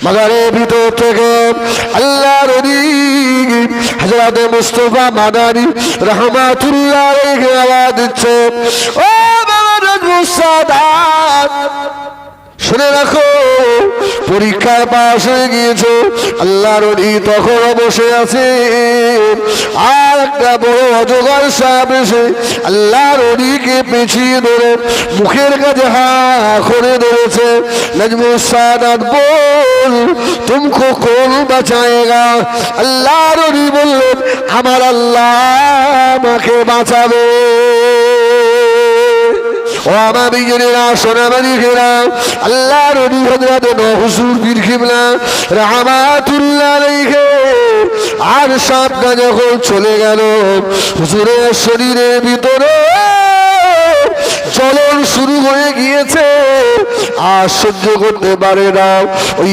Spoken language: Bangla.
মাজারের ভিতর থেকে আল্লাহর ওলি হযরত মুস্তাফা মাদানী রাহমাতুল্লাহ আলাইহি আওয়াজ দিচ্ছে, ও বাবা নাজমুস সাদাত শুনে রাখো, পরীক্ষায় পাশ হয়ে গিয়েছো। আল্লাহর ওলি তখন বসে আছে, আর একটা বড় অজগর সাপ এসে আল্লাহর ওলিকে পেঁচিয়ে ধরে মুখের কাছে হা করে ধরেছে। নাজমুস সাদাত বল, তুমকো কোন বাঁচায়েগা? আল্লাহর ওলি বললেন, আমার আল্লাহ আমাকে বাঁচাবে। ও আমার বিজনেরা, সোনামানি ঘেরা, আল্লাহর ওলি হযরত হুজুর পীর কিবলা রাহমাতুল্লাহ আলাইহি আর সাপটা যখন চলে গেল, হুজুরের শরীরের ভিতরে জ্বলন শুরু হয়ে গিয়েছে, আর সহ্য করতে পারে না। ওই